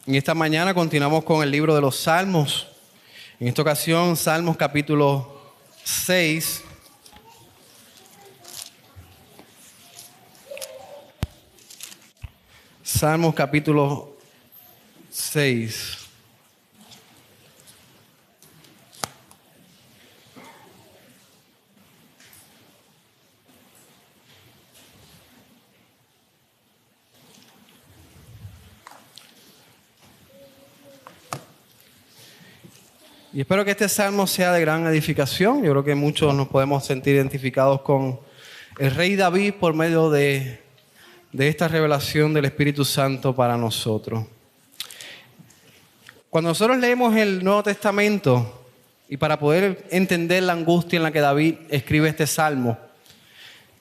En esta mañana continuamos con el libro de los Salmos. En esta ocasión, Salmos capítulo 6. Salmos capítulo 6. Y espero que este salmo sea de gran edificación. Yo creo que muchos nos podemos sentir identificados con el rey David por medio de esta revelación del Espíritu Santo para nosotros. Cuando nosotros leemos el Nuevo Testamento, y para poder entender la angustia en la que David escribe este salmo,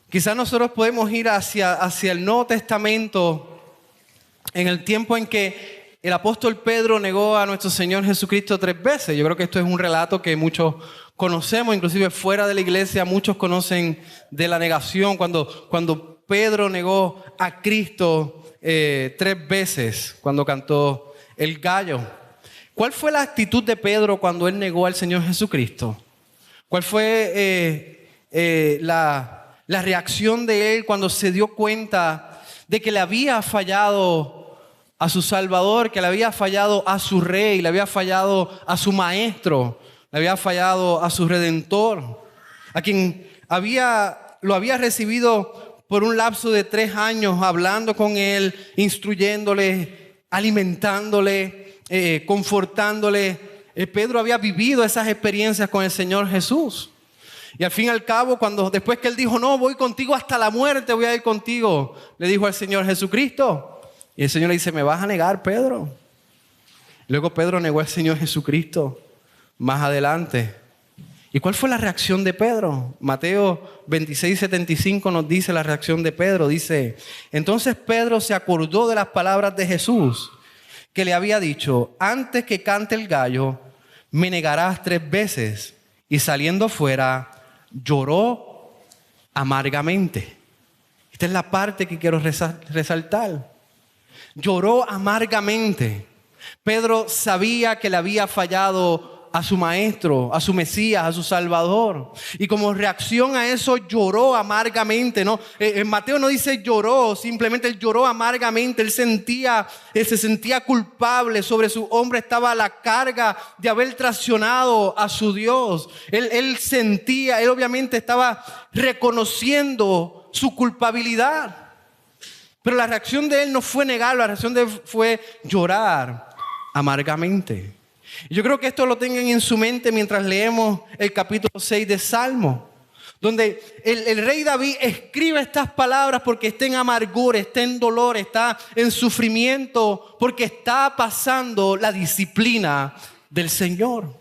quizás nosotros podemos ir hacia el Nuevo Testamento en el tiempo en que el apóstol Pedro negó a nuestro Señor Jesucristo 3 veces. Yo creo que esto es un relato que muchos conocemos, inclusive fuera de la iglesia, muchos conocen de la negación, cuando Pedro negó a Cristo 3 veces, cuando cantó el gallo. ¿Cuál fue la actitud de Pedro cuando él negó al Señor Jesucristo? ¿Cuál fue la reacción de él cuando se dio cuenta de que le había fallado a su Salvador, que le había fallado a su Rey, le había fallado a su Maestro, le había fallado a su Redentor, a quien lo había recibido por un lapso de 3 años, hablando con él, instruyéndole, alimentándole, confortándole? Pedro había vivido esas experiencias con el Señor Jesús. Y al fin y al cabo, después que él dijo, no, voy contigo hasta la muerte, voy a ir contigo, le dijo al Señor Jesucristo. Y el Señor le dice, ¿me vas a negar, Pedro? Luego Pedro negó al Señor Jesucristo más adelante. ¿Y cuál fue la reacción de Pedro? Mateo 26:75 nos dice la reacción de Pedro. Dice, entonces Pedro se acordó de las palabras de Jesús, que le había dicho, antes que cante el gallo, me negarás 3 veces. Y saliendo fuera, lloró amargamente. Esta es la parte que quiero resaltar. Lloró amargamente. Pedro sabía que le había fallado a su Maestro, a su Mesías, a su Salvador. Y como reacción a eso lloró amargamente, ¿no? En Mateo no dice lloró, simplemente él lloró amargamente. Él se sentía culpable. Sobre su hombro estaba la carga de haber traicionado a su Dios. Él obviamente estaba reconociendo su culpabilidad. Pero la reacción de él no fue negar, la reacción de él fue llorar amargamente. Y yo creo que esto lo tengan en su mente mientras leemos el capítulo 6 de Salmo, donde el rey David escribe estas palabras porque está en amargura, está en dolor, está en sufrimiento, porque está pasando la disciplina del Señor.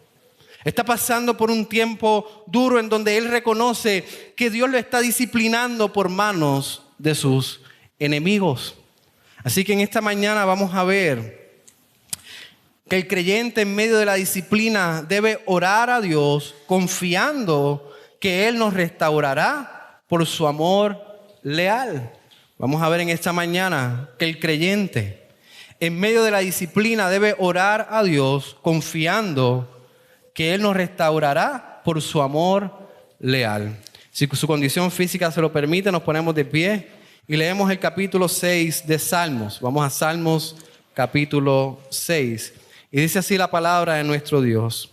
Está pasando por un tiempo duro en donde él reconoce que Dios lo está disciplinando por manos de sus enemigos. Así que en esta mañana vamos a ver que el creyente en medio de la disciplina debe orar a Dios confiando que Él nos restaurará por su amor leal. Vamos a ver en esta mañana que el creyente en medio de la disciplina debe orar a Dios confiando que Él nos restaurará por su amor leal. Si su condición física se lo permite, nos ponemos de pie y leemos el capítulo 6 de Salmos. Vamos a Salmos capítulo 6. Y dice así la palabra de nuestro Dios.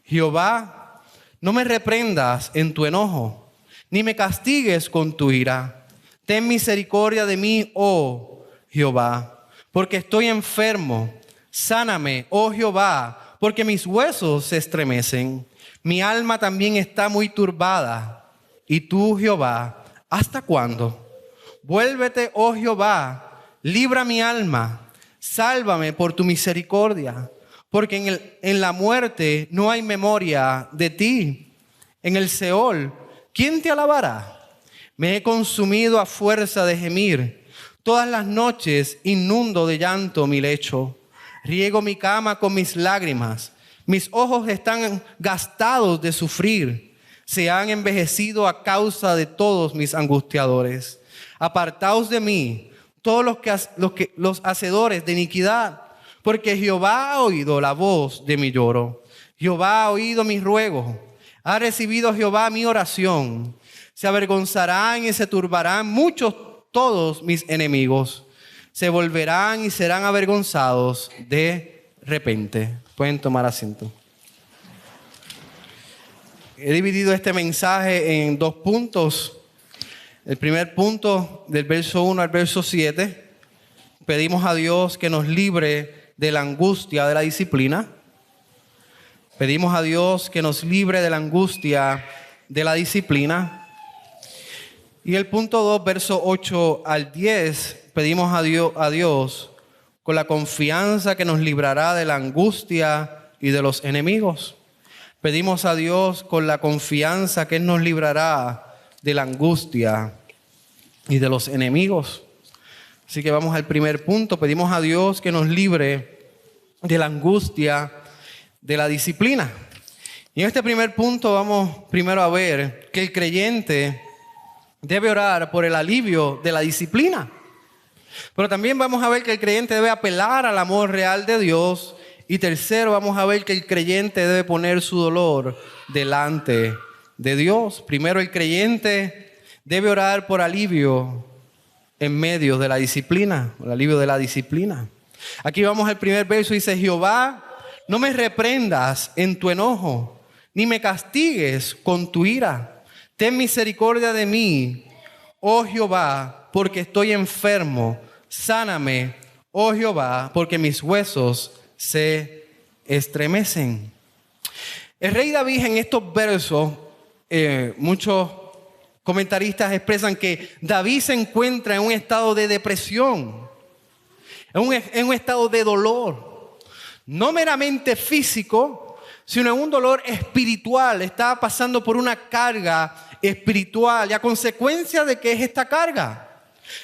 Jehová, no me reprendas en tu enojo, ni me castigues con tu ira. Ten misericordia de mí, oh Jehová, porque estoy enfermo. Sáname, oh Jehová, porque mis huesos se estremecen. Mi alma también está muy turbada. Y tú, Jehová, ¿hasta cuándo? Vuélvete, oh Jehová, libra mi alma, sálvame por tu misericordia, porque en la muerte no hay memoria de ti. En el Seol, ¿quién te alabará? Me he consumido a fuerza de gemir. Todas las noches inundo de llanto mi lecho. Riego mi cama con mis lágrimas. Mis ojos están gastados de sufrir. Se han envejecido a causa de todos mis angustiadores. Apartaos de mí, todos los hacedores de iniquidad, porque Jehová ha oído la voz de mi lloro. Jehová ha oído mis ruegos. Ha recibido Jehová mi oración. Se avergonzarán y se turbarán muchos todos mis enemigos. Se volverán y serán avergonzados de repente. Pueden tomar asiento. He dividido este mensaje en 2 puntos. El primer punto, del verso 1 al verso 7, pedimos a Dios que nos libre de la angustia de la disciplina. Pedimos a Dios que nos libre de la angustia de la disciplina. Y el punto 2, verso 8 al 10, pedimos a Dios con la confianza que nos librará de la angustia y de los enemigos. Pedimos a Dios con la confianza que Él nos librará de la angustia y de los enemigos. Así que vamos al primer punto. Pedimos a Dios que nos libre de la angustia de la disciplina. Y en este primer punto vamos primero a ver que el creyente debe orar por el alivio de la disciplina. Pero también vamos a ver que el creyente debe apelar al amor real de Dios. Y tercero, vamos a ver que el creyente debe poner su dolor delante de Dios. Primero, el creyente debe orar por alivio en medio de la disciplina, el alivio de la disciplina. Aquí vamos al primer verso, dice: Jehová, no me reprendas en tu enojo, ni me castigues con tu ira. Ten misericordia de mí, oh Jehová, porque estoy enfermo. Sáname, oh Jehová, porque mis huesos se estremecen. El rey David, en estos versos, muchos comentaristas expresan que David se encuentra en un estado de depresión, en un estado de dolor, no meramente físico, sino en un dolor espiritual. Estaba pasando por una carga espiritual. ¿Y a consecuencia de qué es esta carga?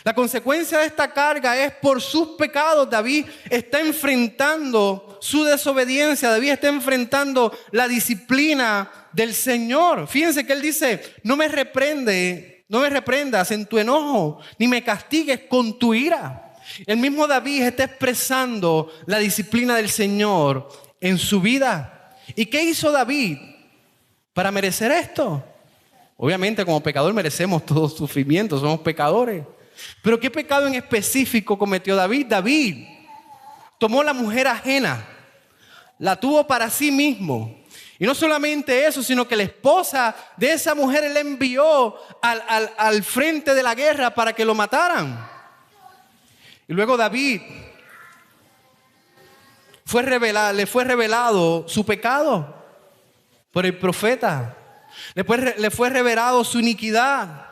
La consecuencia de esta carga es por sus pecados. David está enfrentando su desobediencia. David está enfrentando la disciplina del Señor. Fíjense que él dice: no me reprendas en tu enojo, ni me castigues con tu ira. El mismo David está expresando la disciplina del Señor en su vida. ¿Y qué hizo David para merecer esto? Obviamente, como pecador merecemos todo sufrimiento, somos pecadores. Pero ¿qué pecado en específico cometió David? David tomó la mujer ajena, la tuvo para sí mismo. Y no solamente eso, sino que la esposa de esa mujer él envió al frente de la guerra para que lo mataran. Y luego David le fue revelado su pecado por el profeta. Le fue revelado su iniquidad.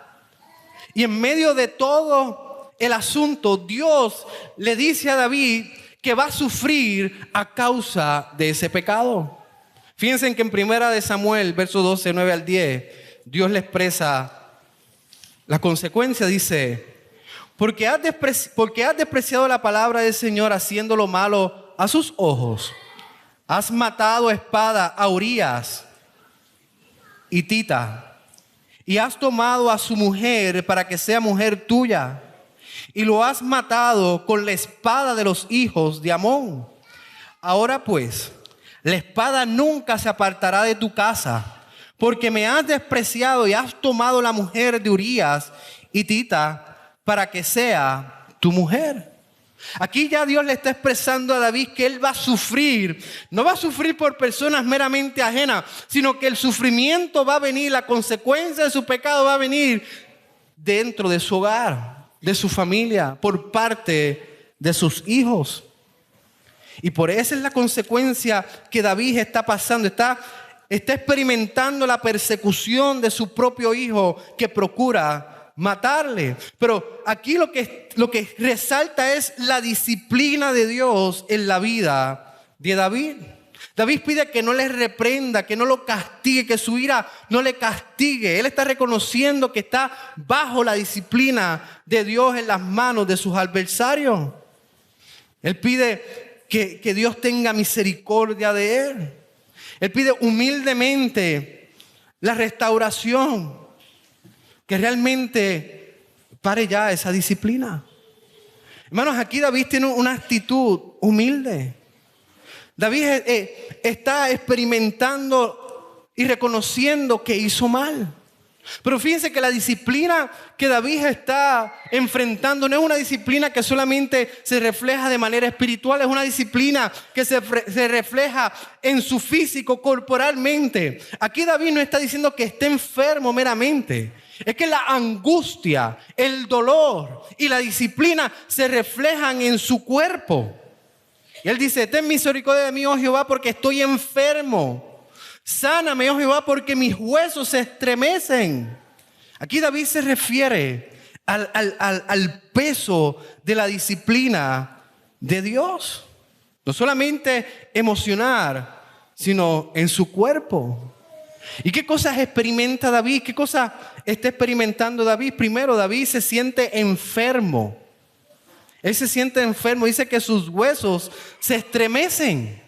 Y en medio de todo el asunto, Dios le dice a David que va a sufrir a causa de ese pecado. Fíjense que en 1 Samuel, verso 12, 9 al 10, Dios le expresa la consecuencia. Dice: porque has despreciado la palabra del Señor, haciendo lo malo a sus ojos. Has matado a espada a Urías hitita, y has tomado a su mujer para que sea mujer tuya, y lo has matado con la espada de los hijos de Amón. Ahora pues, la espada nunca se apartará de tu casa, porque me has despreciado y has tomado la mujer de Urías hitita para que sea tu mujer. Aquí ya Dios le está expresando a David que él va a sufrir. No va a sufrir por personas meramente ajenas, sino que el sufrimiento va a venir, la consecuencia de su pecado va a venir dentro de su hogar, de su familia, por parte de sus hijos. Y por esa es la consecuencia que David está pasando. Está experimentando la persecución de su propio hijo que procura matarle. Pero aquí lo que resalta es la disciplina de Dios en la vida de David. David pide que no le reprenda, que no lo castigue, que su ira no le castigue. Él está reconociendo que está bajo la disciplina de Dios en las manos de sus adversarios. Él pide que Dios tenga misericordia de él. Él pide humildemente la restauración, que realmente pare ya esa disciplina. Hermanos, aquí David tiene una actitud humilde. David está experimentando y reconociendo que hizo mal. Pero fíjense que la disciplina que David está enfrentando no es una disciplina que solamente se refleja de manera espiritual, es una disciplina que se refleja en su físico, corporalmente. Aquí David no está diciendo que esté enfermo meramente. Es que la angustia, el dolor y la disciplina se reflejan en su cuerpo. Y él dice: ten misericordia de mí, oh Jehová, porque estoy enfermo. Sáname, oh Jehová, porque mis huesos se estremecen. Aquí David se refiere al peso de la disciplina de Dios. No solamente emocional, sino en su cuerpo. ¿Y qué cosas experimenta David? ¿Qué cosas está experimentando David? Primero, David se siente enfermo. Él se siente enfermo. Dice que sus huesos se estremecen.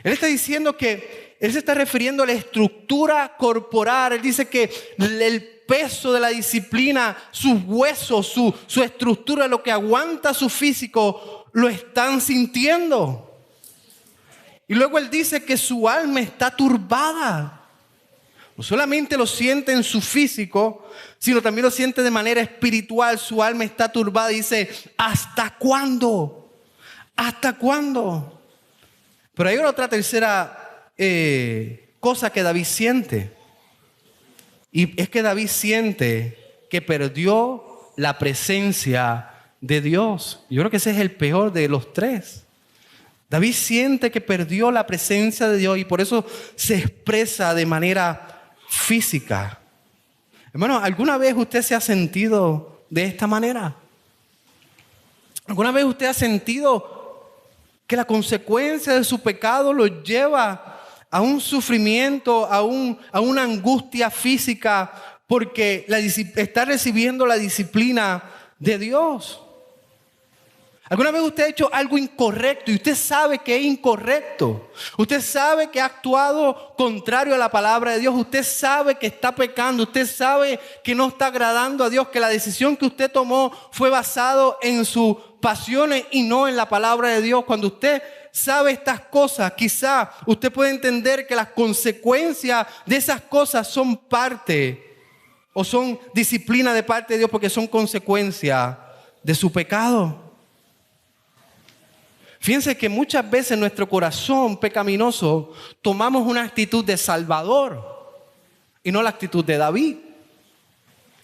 Él está diciendo que él se está refiriendo a la estructura corporal. Él dice que el peso de la disciplina, sus huesos, su estructura, lo que aguanta su físico, lo están sintiendo. Y luego él dice que su alma está turbada. No solamente lo siente en su físico, sino también lo siente de manera espiritual. Su alma está turbada y dice: ¿hasta cuándo? ¿Hasta cuándo? Pero hay otra tercera cosa que David siente. Y es que David siente que perdió la presencia de Dios. Yo creo que ese es el peor de los tres. David siente que perdió la presencia de Dios y por eso se expresa de manera física. Hermano, ¿alguna vez usted se ha sentido de esta manera? ¿Alguna vez usted ha sentido que la consecuencia de su pecado lo lleva a un sufrimiento, a una angustia física porque está recibiendo la disciplina de Dios? ¿Alguna vez usted ha hecho algo incorrecto y usted sabe que es incorrecto? Usted sabe que ha actuado contrario a la palabra de Dios. Usted sabe que está pecando. Usted sabe que no está agradando a Dios, que la decisión que usted tomó fue basado en sus pasiones y no en la palabra de Dios. Cuando usted sabe estas cosas, quizá usted puede entender que las consecuencias de esas cosas son parte o son disciplina de parte de Dios porque son consecuencia de su pecado. Fíjense que muchas veces en nuestro corazón pecaminoso tomamos una actitud de Salvador y no la actitud de David.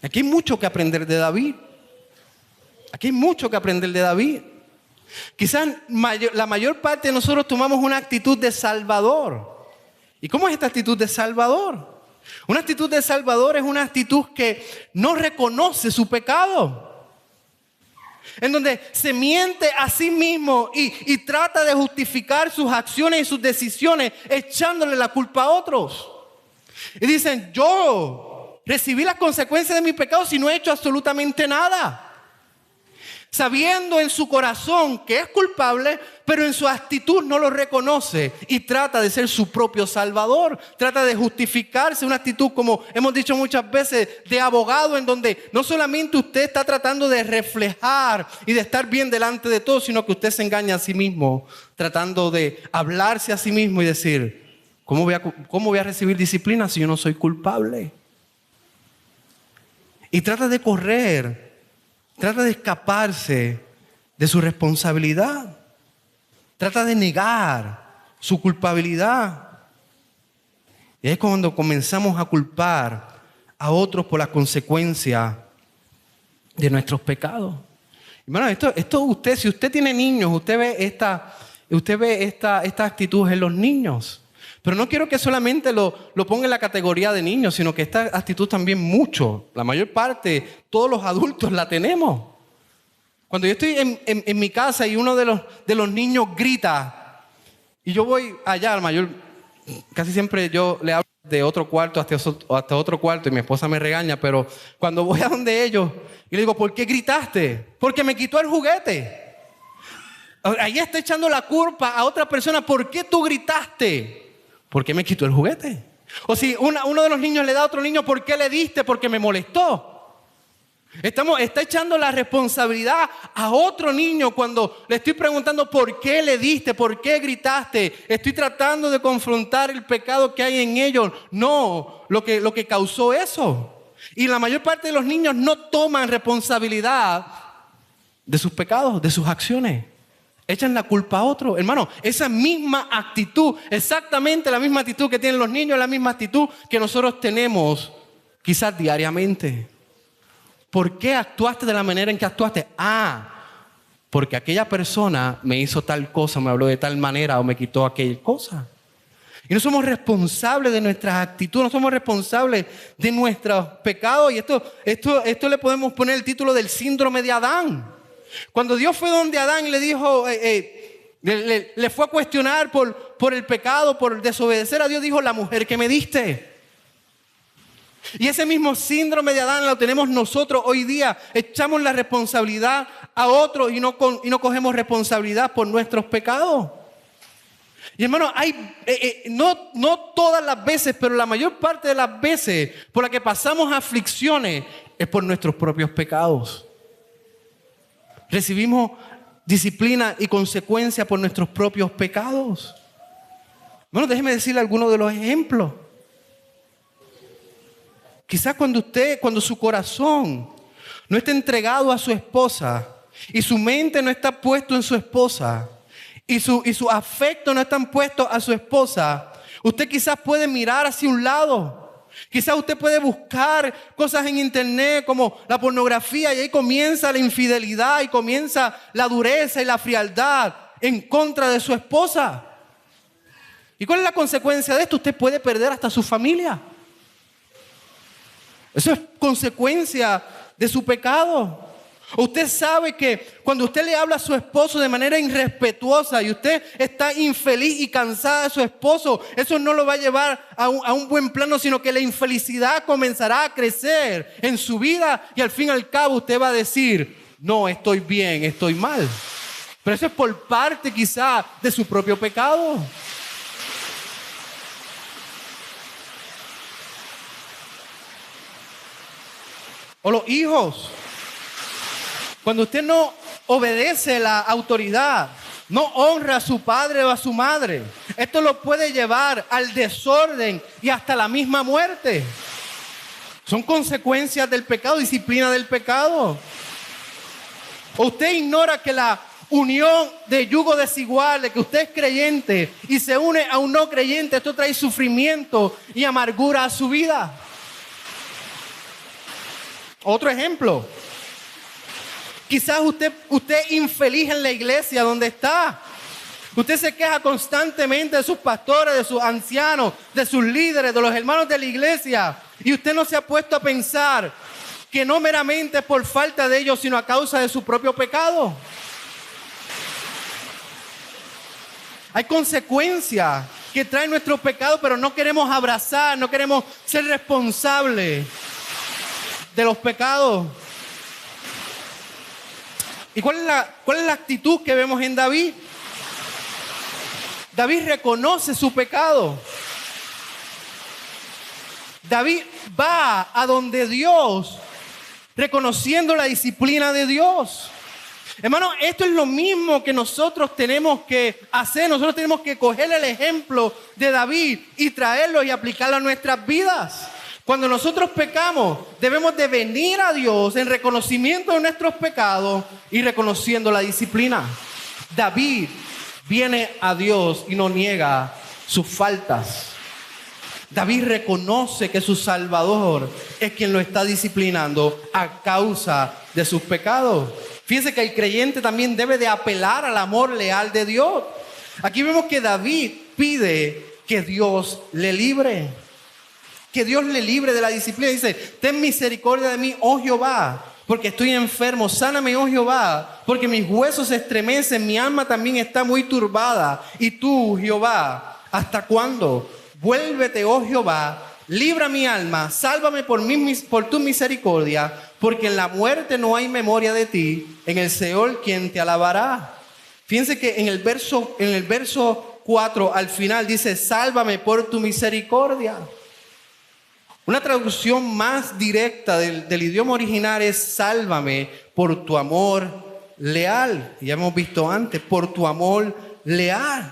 Aquí hay mucho que aprender de David. Aquí hay mucho que aprender de David. Quizás la mayor parte de nosotros tomamos una actitud de Salvador. ¿Y cómo es esta actitud de Salvador? Una actitud de Salvador es una actitud que no reconoce su pecado. En donde se miente a sí mismo y trata de justificar sus acciones y sus decisiones echándole la culpa a otros. Y dicen: yo recibí las consecuencias de mi pecado si no he hecho absolutamente nada. Sabiendo en su corazón que es culpable, pero en su actitud no lo reconoce y trata de ser su propio salvador. Trata de justificarse, una actitud, como hemos dicho muchas veces, de abogado, en donde no solamente usted está tratando de reflejar y de estar bien delante de todos, sino que usted se engaña a sí mismo, tratando de hablarse a sí mismo y decir: ¿cómo voy a recibir disciplina si yo no soy culpable? Y trata de correr. Trata de escaparse de su responsabilidad. Trata de negar su culpabilidad. Y es cuando comenzamos a culpar a otros por las consecuencias de nuestros pecados. Hermano, esto usted, si usted tiene niños, usted ve esta actitud en los niños. Pero no quiero que solamente lo ponga en la categoría de niños, sino que esta actitud también la mayor parte, todos los adultos la tenemos. Cuando yo estoy en mi casa y uno de los niños grita, y yo voy allá, casi siempre yo le hablo de otro cuarto hasta otro cuarto y mi esposa me regaña, pero cuando voy a donde ellos y le digo: ¿por qué gritaste? Porque me quitó el juguete. Ahí está echando la culpa a otra persona. ¿Por qué tú gritaste? ¿Por qué me quitó el juguete? O si uno de los niños le da a otro niño: ¿por qué le diste? Porque me molestó. Está echando la responsabilidad a otro niño cuando le estoy preguntando por qué le diste, por qué gritaste. Estoy tratando de confrontar el pecado que hay en ellos, no lo que causó eso. Y la mayor parte de los niños no toman responsabilidad de sus pecados, de sus acciones. Echan la culpa a otro. Hermano, esa misma actitud, exactamente la misma actitud que tienen los niños, es la misma actitud que nosotros tenemos quizás diariamente. ¿Por qué actuaste de la manera en que actuaste? Porque aquella persona me hizo tal cosa, me habló de tal manera o me quitó aquella cosa. Y no somos responsables de nuestras actitudes, no somos responsables de nuestros pecados. Y esto le podemos poner el título del síndrome de Adán. Cuando Dios fue donde Adán y le dijo, le fue a cuestionar por el pecado, por desobedecer a Dios, dijo, la mujer que me diste. Y ese mismo síndrome de Adán lo tenemos nosotros hoy día. Echamos la responsabilidad a otros y no cogemos responsabilidad por nuestros pecados. Y hermano, no todas las veces, pero la mayor parte de las veces por las que pasamos aflicciones es por nuestros propios pecados. Recibimos disciplina y consecuencia por nuestros propios pecados. Bueno, déjeme decirle algunos de los ejemplos. Quizás cuando su corazón no está entregado a su esposa y su mente no está puesto en su esposa y su afecto no están puestos a su esposa, usted quizás puede mirar hacia un lado. Quizás usted puede buscar cosas en internet como la pornografía y ahí comienza la infidelidad y comienza la dureza y la frialdad en contra de su esposa. ¿Y cuál es la consecuencia de esto? Usted puede perder hasta su familia. Eso es consecuencia de su pecado. Usted sabe que cuando usted le habla a su esposo de manera irrespetuosa y usted está infeliz y cansada de su esposo, eso no lo va a llevar a un buen plano, sino que la infelicidad comenzará a crecer en su vida y al fin y al cabo usted va a decir, no, estoy bien, estoy mal. Pero eso es por parte quizá de su propio pecado. O los hijos. Cuando usted no obedece la autoridad, no honra a su padre o a su madre, esto lo puede llevar al desorden y hasta la misma muerte. Son consecuencias del pecado, disciplina del pecado. O usted ignora que la unión de yugo desigual, de que usted es creyente y se une a un no creyente, esto trae sufrimiento y amargura a su vida. Otro ejemplo. Quizás usted es infeliz en la iglesia donde está. Usted se queja constantemente de sus pastores, de sus ancianos, de sus líderes, de los hermanos de la iglesia. Y usted no se ha puesto a pensar que no meramente por falta de ellos, sino a causa de su propio pecado. Hay consecuencias que traen nuestro pecado, pero no queremos abrazar, no queremos ser responsables de los pecados. ¿Y cuál es la actitud que vemos en David? David reconoce su pecado. David va a donde Dios, reconociendo la disciplina de Dios. Hermano, esto es lo mismo que nosotros tenemos que hacer. Nosotros tenemos que coger el ejemplo de David y traerlo y aplicarlo a nuestras vidas. Cuando nosotros pecamos, debemos de venir a Dios en reconocimiento de nuestros pecados y reconociendo la disciplina. David viene a Dios y no niega sus faltas. David reconoce que su Salvador es quien lo está disciplinando a causa de sus pecados. Fíjense que el creyente también debe de apelar al amor leal de Dios. Aquí vemos que David pide que Dios le libre. Que Dios le libre de la disciplina. Dice, ten misericordia de mí, oh Jehová, porque estoy enfermo. Sáname, oh Jehová, porque mis huesos se estremecen, mi alma también está muy turbada. Y tú, Jehová, ¿hasta cuándo? Vuélvete, oh Jehová, libra mi alma, sálvame por tu misericordia, porque en la muerte no hay memoria de ti, en el Seol quien te alabará. Fíjense que en el verso 4 al final dice, sálvame por tu misericordia. Una traducción más directa del idioma original es sálvame por tu amor leal. Ya hemos visto antes, por tu amor leal.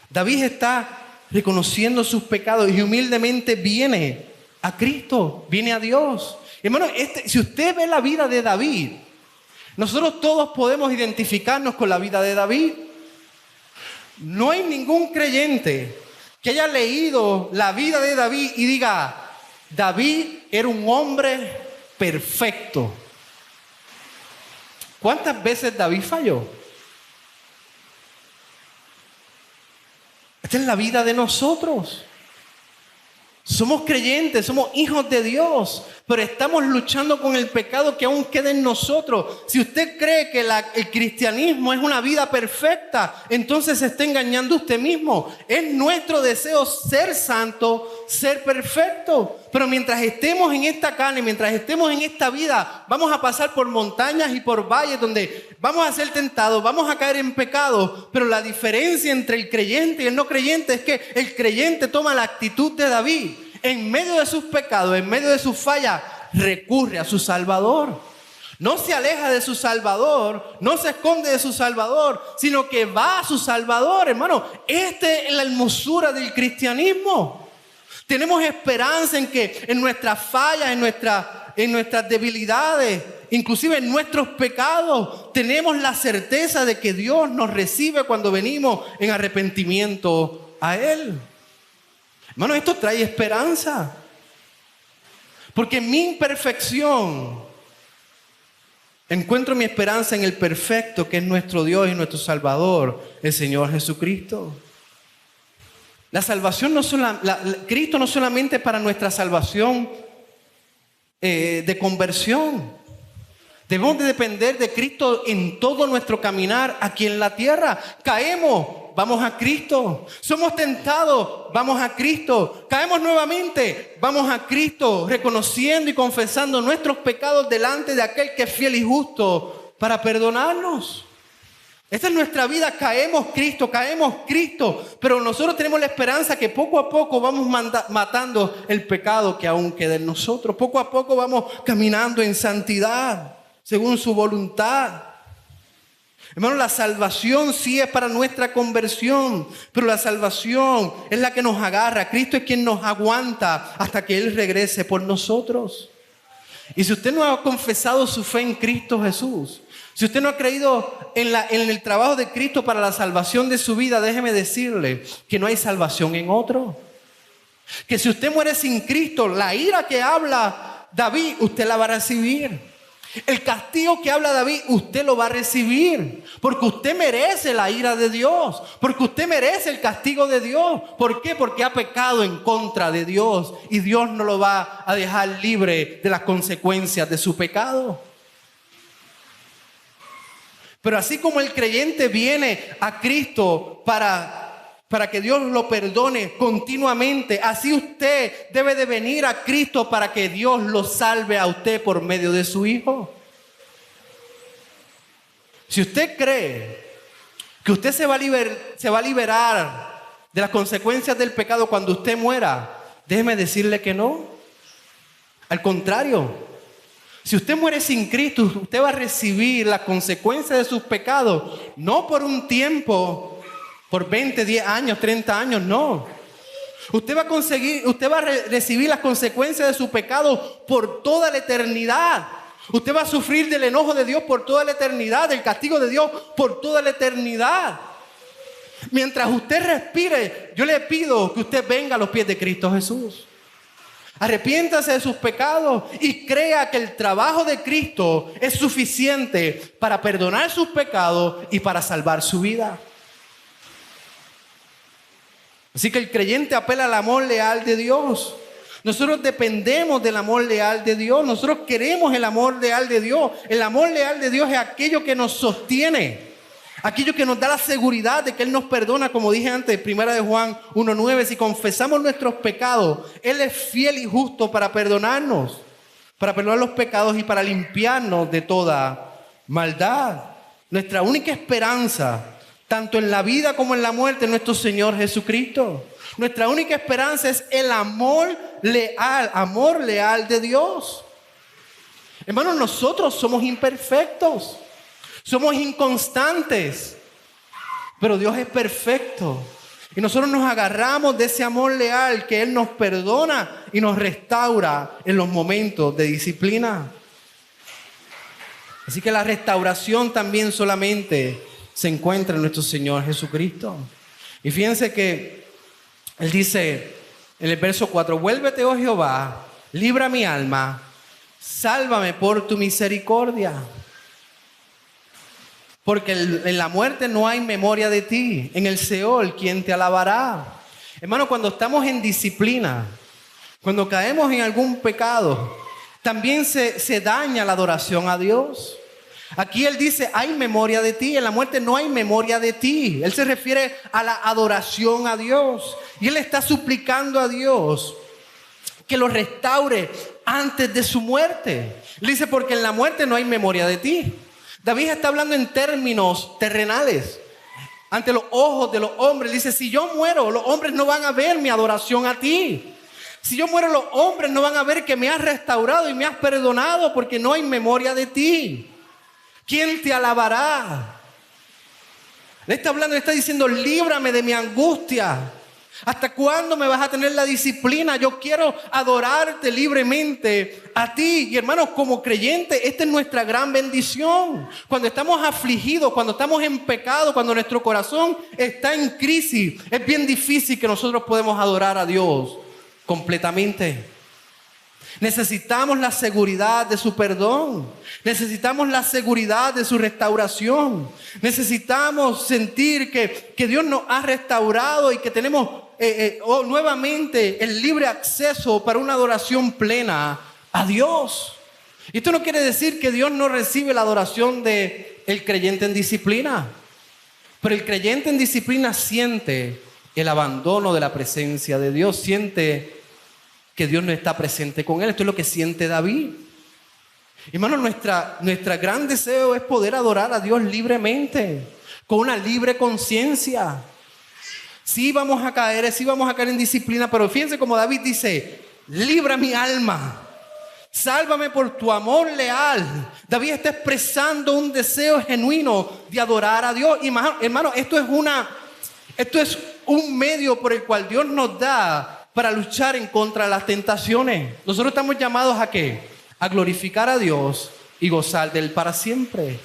David está reconociendo sus pecados y humildemente viene a Cristo, viene a Dios. Hermano, si usted ve la vida de David, nosotros todos podemos identificarnos con la vida de David. No hay ningún creyente que haya leído la vida de David y diga, David era un hombre perfecto. ¿Cuántas veces David falló? Esta es la vida de nosotros. Somos creyentes, somos hijos de Dios, pero estamos luchando con el pecado que aún queda en nosotros. Si usted cree que el cristianismo es una vida perfecta, entonces se está engañando usted mismo. Es nuestro deseo ser santo, ser perfecto. Pero mientras estemos en esta carne, mientras estemos en esta vida, vamos a pasar por montañas y por valles donde vamos a ser tentados, vamos a caer en pecado. Pero la diferencia entre el creyente y el no creyente es que el creyente toma la actitud de David. En medio de sus pecados, en medio de sus fallas, recurre a su Salvador. No se aleja de su Salvador, no se esconde de su Salvador, sino que va a su Salvador, hermano. Esta es la hermosura del cristianismo. Tenemos esperanza en que en nuestras fallas, en nuestras debilidades, inclusive en nuestros pecados, tenemos la certeza de que Dios nos recibe cuando venimos en arrepentimiento a Él. Hermano, esto trae esperanza. Porque en mi imperfección encuentro mi esperanza en el perfecto que es nuestro Dios y nuestro Salvador, el Señor Jesucristo. La salvación Cristo no solamente para nuestra salvación de conversión. Debemos de depender de Cristo en todo nuestro caminar aquí en la tierra. Caemos, vamos a Cristo. Somos tentados, vamos a Cristo. Caemos nuevamente, vamos a Cristo, reconociendo y confesando nuestros pecados delante de aquel que es fiel y justo para perdonarnos. Esta es nuestra vida, caemos Cristo, pero nosotros tenemos la esperanza que poco a poco vamos matando el pecado que aún queda en nosotros. Poco a poco vamos caminando en santidad, según su voluntad. Hermano, la salvación sí es para nuestra conversión, pero la salvación es la que nos agarra. Cristo es quien nos aguanta hasta que Él regrese por nosotros. Y si usted no ha confesado su fe en Cristo Jesús, si usted no ha creído en el trabajo de Cristo para la salvación de su vida, déjeme decirle que no hay salvación en otro. Que si usted muere sin Cristo, la ira que habla David, usted la va a recibir. El castigo que habla David, usted lo va a recibir. Porque usted merece la ira de Dios. Porque usted merece el castigo de Dios. ¿Por qué? Porque ha pecado en contra de Dios. Y Dios no lo va a dejar libre de las consecuencias de su pecado. Pero así como el creyente viene a Cristo para que Dios lo perdone continuamente, así usted debe de venir a Cristo para que Dios lo salve a usted por medio de su Hijo. Si usted cree que usted se va a liberar de las consecuencias del pecado cuando usted muera, déjeme decirle que no. Al contrario. Si usted muere sin Cristo, usted va a recibir las consecuencias de sus pecados, no por un tiempo, por 20, 10 años, 30 años, no. Usted va a recibir las consecuencias de su pecado por toda la eternidad. Usted va a sufrir del enojo de Dios por toda la eternidad, del castigo de Dios por toda la eternidad. Mientras usted respire, yo le pido que usted venga a los pies de Cristo Jesús. Arrepiéntase de sus pecados y crea que el trabajo de Cristo es suficiente para perdonar sus pecados y para salvar su vida. Así que el creyente apela al amor leal de Dios. Nosotros dependemos del amor leal de Dios. Nosotros queremos el amor leal de Dios. El amor leal de Dios es aquello que nos sostiene. Aquello que nos da la seguridad de que Él nos perdona, como dije antes, 1 Juan 1:9, si confesamos nuestros pecados, Él es fiel y justo para perdonarnos, para perdonar los pecados y para limpiarnos de toda maldad. Nuestra única esperanza tanto en la vida como en la muerte, nuestro Señor Jesucristo. Nuestra única esperanza es el amor leal de Dios. Hermanos, nosotros somos imperfectos, somos inconstantes, pero Dios es perfecto. Y nosotros nos agarramos de ese amor leal que Él nos perdona y nos restaura en los momentos de disciplina. Así que la restauración también solamente se encuentra en nuestro Señor Jesucristo. Y fíjense que Él dice en el verso 4, vuélvete, oh Jehová, libra mi alma, sálvame por tu misericordia. Porque en la muerte no hay memoria de ti. En el Seol, ¿quién te alabará? Hermano, cuando estamos en disciplina, cuando caemos en algún pecado, también se daña la adoración a Dios. Aquí Él dice, hay memoria de ti. En la muerte no hay memoria de ti. Él se refiere a la adoración a Dios. Y Él está suplicando a Dios que lo restaure antes de su muerte. Él dice, porque en la muerte no hay memoria de ti. David está hablando en términos terrenales. Ante los ojos de los hombres, dice, si yo muero, los hombres no van a ver mi adoración a ti. Si yo muero, los hombres no van a ver que me has restaurado y me has perdonado, porque no hay memoria de ti. ¿Quién te alabará? Le está hablando, le está diciendo, líbrame de mi angustia. ¿Hasta cuándo me vas a tener la disciplina? Yo quiero adorarte libremente a ti. Y hermanos, como creyentes, esta es nuestra gran bendición. Cuando estamos afligidos, cuando estamos en pecado, cuando nuestro corazón está en crisis, es bien difícil que nosotros podamos adorar a Dios completamente. Necesitamos la seguridad de su perdón. Necesitamos la seguridad de su restauración. Necesitamos sentir que Dios nos ha restaurado y que tenemos nuevamente el libre acceso para una adoración plena a Dios. Y esto no quiere decir que Dios no recibe la adoración del creyente en disciplina. Pero el creyente en disciplina siente el abandono de la presencia de Dios. Siente que Dios no está presente con él. Esto es lo que siente David. Hermano, nuestra gran deseo es poder adorar a Dios libremente, con una libre conciencia. Sí vamos a caer en disciplina, pero fíjense como David dice, libra mi alma, sálvame por tu amor leal. David está expresando un deseo genuino de adorar a Dios. Y hermano, esto es un medio por el cual Dios nos da para luchar en contra de las tentaciones. Nosotros estamos llamados ¿a qué? A glorificar a Dios y gozar de Él para siempre.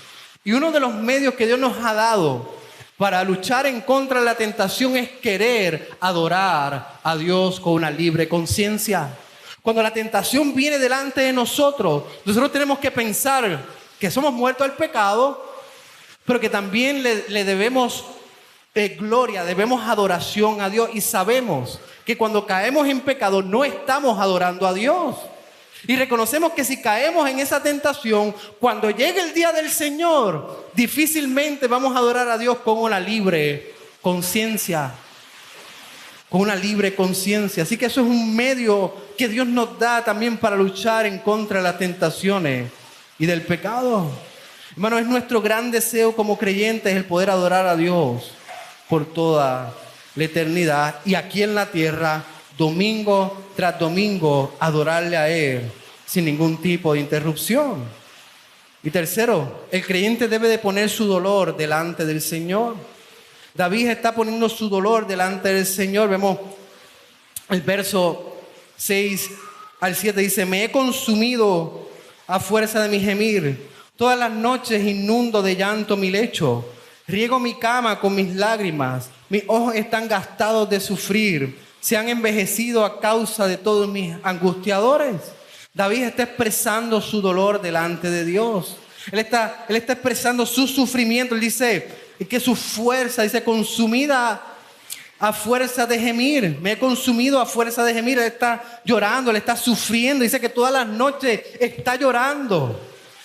Y uno de los medios que Dios nos ha dado para luchar en contra de la tentación es querer adorar a Dios con una libre conciencia. Cuando la tentación viene delante de nosotros tenemos que pensar que somos muertos al pecado, pero que también le debemos gloria, debemos adoración a Dios. Y sabemos que cuando caemos en pecado no estamos adorando a Dios. Y reconocemos que si caemos en esa tentación, cuando llegue el día del Señor, difícilmente vamos a adorar a Dios con una libre conciencia. Con una libre conciencia. Así que eso es un medio que Dios nos da también para luchar en contra de las tentaciones y del pecado. Hermano, es nuestro gran deseo como creyentes el poder adorar a Dios por toda la eternidad. Y aquí en la tierra, domingo tras domingo, adorarle a Él sin ningún tipo de interrupción. Y tercero, el creyente debe de poner su dolor delante del Señor. David está poniendo su dolor delante del Señor. Vemos el verso 6 al 7, dice, me he consumido a fuerza de mi gemir. Todas las noches inundo de llanto mi lecho. Riego mi cama con mis lágrimas. Mis ojos están gastados de sufrir. Se han envejecido a causa de todos mis angustiadores. David está expresando su dolor delante de Dios. Él está expresando su sufrimiento. Él dice que su fuerza, dice, consumida a fuerza de gemir. Me he consumido a fuerza de gemir. Él está llorando, él está sufriendo. Dice que todas las noches está llorando.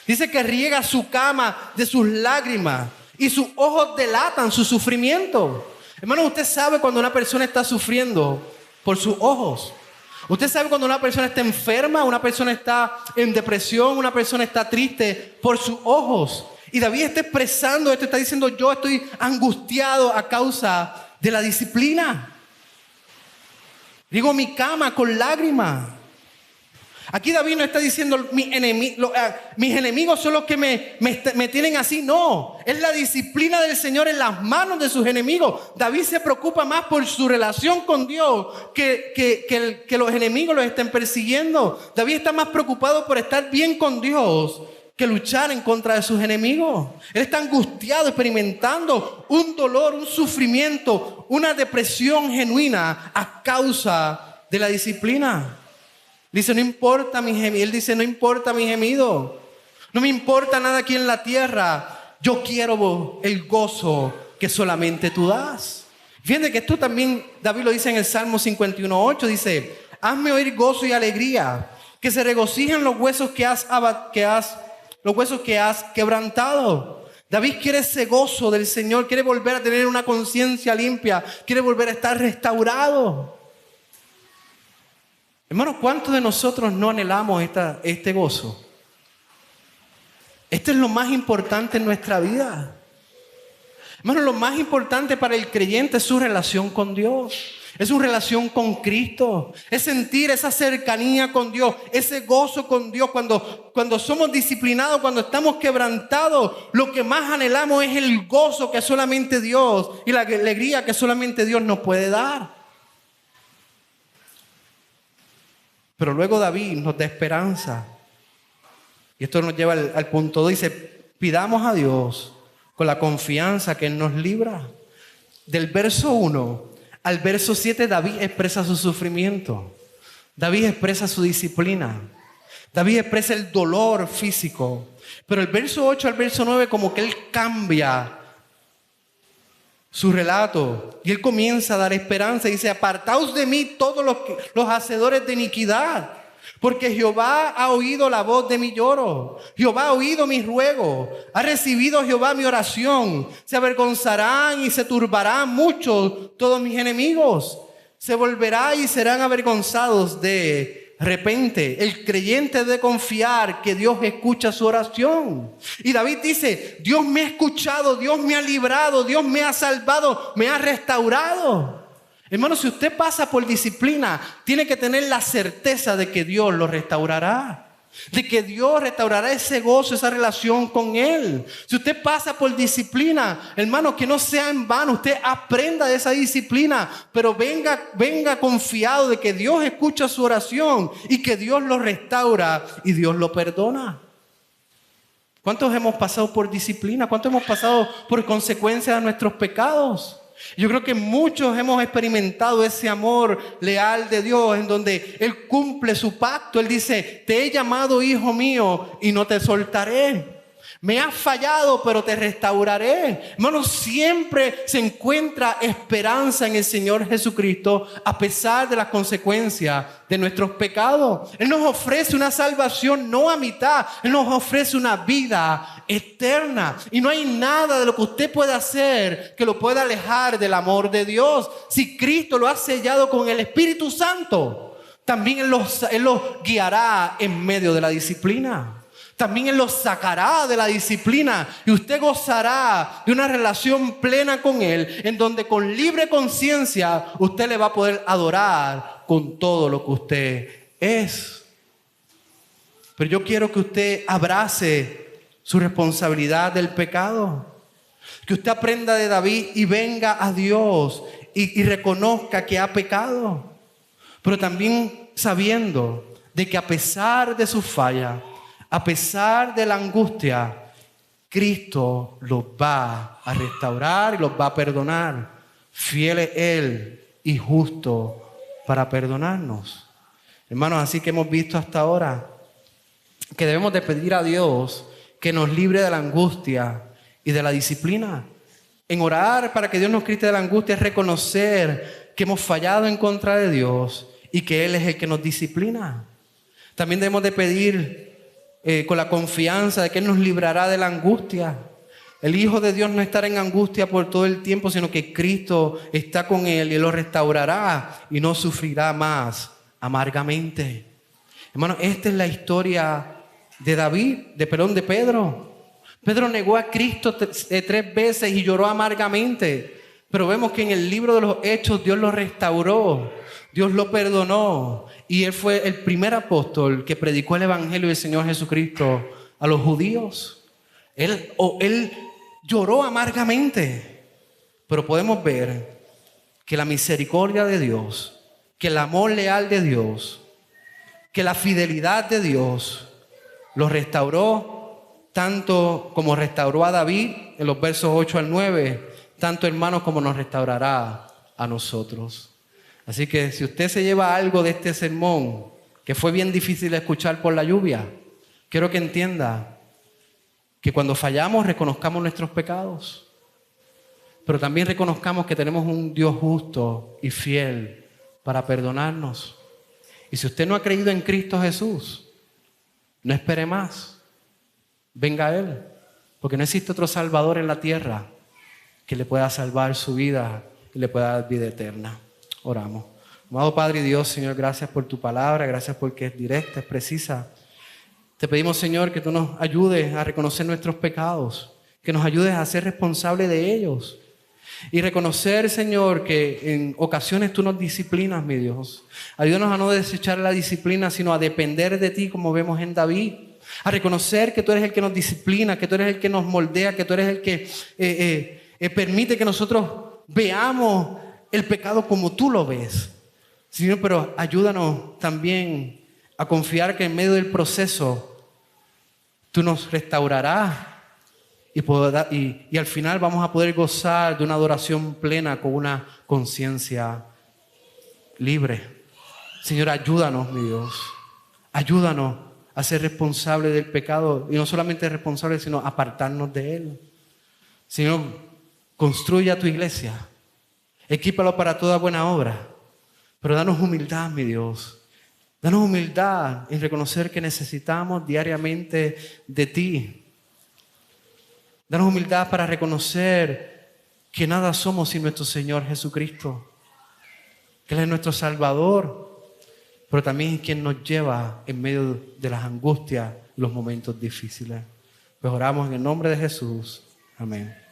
Dice que riega su cama de sus lágrimas y sus ojos delatan su sufrimiento. Hermano, usted sabe cuando una persona está sufriendo por sus ojos. Usted sabe cuando una persona está enferma, una persona está en depresión, una persona está triste por sus ojos. Y David está expresando esto, está diciendo: yo estoy angustiado a causa de la disciplina. Digo mi cama con lágrimas. Aquí David no está diciendo mis enemigos son los que me tienen así. No, es la disciplina del Señor en las manos de sus enemigos. David se preocupa más por su relación con Dios que los enemigos los estén persiguiendo. David está más preocupado por estar bien con Dios que luchar en contra de sus enemigos. Él está angustiado, experimentando un dolor, un sufrimiento, una depresión genuina a causa de la disciplina. Dice: no importa mi gemido. Él dice: no importa mi gemido. No me importa nada aquí en la tierra. Yo quiero el gozo que solamente tú das. Fíjense que esto también David lo dice en el Salmo 51:8. Dice: hazme oír gozo y alegría, que se regocijen los huesos que has quebrantado. David quiere ese gozo del Señor, quiere volver a tener una conciencia limpia, quiere volver a estar restaurado. Hermanos, ¿cuántos de nosotros no anhelamos este gozo? Esto es lo más importante en nuestra vida. Hermanos, lo más importante para el creyente es su relación con Dios. Es su relación con Cristo. Es sentir esa cercanía con Dios, ese gozo con Dios. Cuando somos disciplinados, cuando estamos quebrantados, lo que más anhelamos es el gozo que solamente Dios y la alegría que solamente Dios nos puede dar. Pero luego David nos da esperanza. Y esto nos lleva al punto 2. Dice: pidamos a Dios con la confianza que Él nos libra. Del verso 1 al verso 7 David expresa su sufrimiento. David expresa su disciplina. David expresa el dolor físico. Pero el verso 8 al verso 9 como que Él cambia su relato y Él comienza a dar esperanza. Dice: apartaos de mí todos los hacedores de iniquidad, porque Jehová ha oído la voz de mi lloro. Jehová ha oído mi ruego. Ha recibido Jehová mi oración. Se avergonzarán y se turbarán mucho todos mis enemigos. Se volverán y serán avergonzados de repente. El creyente debe confiar que Dios escucha su oración. Y David dice: Dios me ha escuchado, Dios me ha librado, Dios me ha salvado, me ha restaurado. Hermano, si usted pasa por disciplina, tiene que tener la certeza de que Dios lo restaurará. De que Dios restaurará ese gozo, esa relación con Él. Si usted pasa por disciplina, hermano, que no sea en vano. Usted aprenda de esa disciplina, pero venga confiado de que Dios escucha su oración y que Dios lo restaura y Dios lo perdona. ¿Cuántos hemos pasado por disciplina? ¿Cuántos hemos pasado por consecuencias de nuestros pecados? Yo creo que muchos hemos experimentado ese amor leal de Dios, en donde Él cumple su pacto. Él dice: te he llamado hijo mío y no te soltaré. Me has fallado, pero te restauraré. Hermano, siempre se encuentra esperanza en el Señor Jesucristo a pesar de las consecuencias de nuestros pecados. Él nos ofrece una salvación no a mitad. Él nos ofrece una vida eterna. Y no hay nada de lo que usted pueda hacer que lo pueda alejar del amor de Dios. Si Cristo lo ha sellado con el Espíritu Santo, también Él los guiará en medio de la disciplina. También Él los sacará de la disciplina y usted gozará de una relación plena con Él, en donde con libre conciencia usted le va a poder adorar con todo lo que usted es. Pero yo quiero que usted abrace su responsabilidad del pecado, que usted aprenda de David y venga a Dios y reconozca que ha pecado, pero también sabiendo de que a pesar de sus fallas, a pesar de la angustia, Cristo los va a restaurar y los va a perdonar. Fiel es Él y justo para perdonarnos. Hermanos, así que hemos visto hasta ahora que debemos de pedir a Dios que nos libre de la angustia y de la disciplina. En orar para que Dios nos quite de la angustia es reconocer que hemos fallado en contra de Dios y que Él es el que nos disciplina. También debemos de pedir con la confianza de que Él nos librará de la angustia. El Hijo de Dios no estará en angustia por todo el tiempo, sino que Cristo está con Él y Él lo restaurará y no sufrirá más amargamente. Hermano, esta es la historia de Pedro. Pedro negó a Cristo 3 veces y lloró amargamente. Pero vemos que en el libro de los Hechos Dios lo restauró, Dios lo perdonó. Y él fue el primer apóstol que predicó el evangelio del Señor Jesucristo a los judíos. Él lloró amargamente. Pero podemos ver que la misericordia de Dios, que el amor leal de Dios, que la fidelidad de Dios lo restauró, tanto como restauró a David en los versos 8 al 9, tanto hermanos como nos restaurará a nosotros. Así que si usted se lleva algo de este sermón, que fue bien difícil de escuchar por la lluvia, quiero que entienda que cuando fallamos reconozcamos nuestros pecados, pero también reconozcamos que tenemos un Dios justo y fiel para perdonarnos. Y si usted no ha creído en Cristo Jesús, no espere más. Venga a Él, porque no existe otro Salvador en la tierra que le pueda salvar su vida y le pueda dar vida eterna. Oramos. Amado Padre y Dios, Señor, gracias por tu palabra, gracias porque es directa, es precisa. Te pedimos, Señor, que tú nos ayudes a reconocer nuestros pecados, que nos ayudes a ser responsables de ellos. Y reconocer, Señor, que en ocasiones tú nos disciplinas, mi Dios. Ayúdanos a no desechar la disciplina, sino a depender de ti, como vemos en David. A reconocer que tú eres el que nos disciplina, que tú eres el que nos moldea, que tú eres el que permite que nosotros veamos el pecado como tú lo ves. Señor, pero ayúdanos también a confiar que en medio del proceso tú nos restaurarás y al final vamos a poder gozar de una adoración plena con una conciencia libre. Señor, ayúdanos, mi Dios. Ayúdanos a ser responsables del pecado y no solamente responsables, sino apartarnos de él. Señor, construya tu iglesia, equípalo para toda buena obra, pero danos humildad, mi Dios. Danos humildad en reconocer que necesitamos diariamente de ti. Danos humildad para reconocer que nada somos sin nuestro Señor Jesucristo, que Él es nuestro Salvador, pero también es quien nos lleva en medio de las angustias y los momentos difíciles. Pues oramos en el nombre de Jesús. Amén.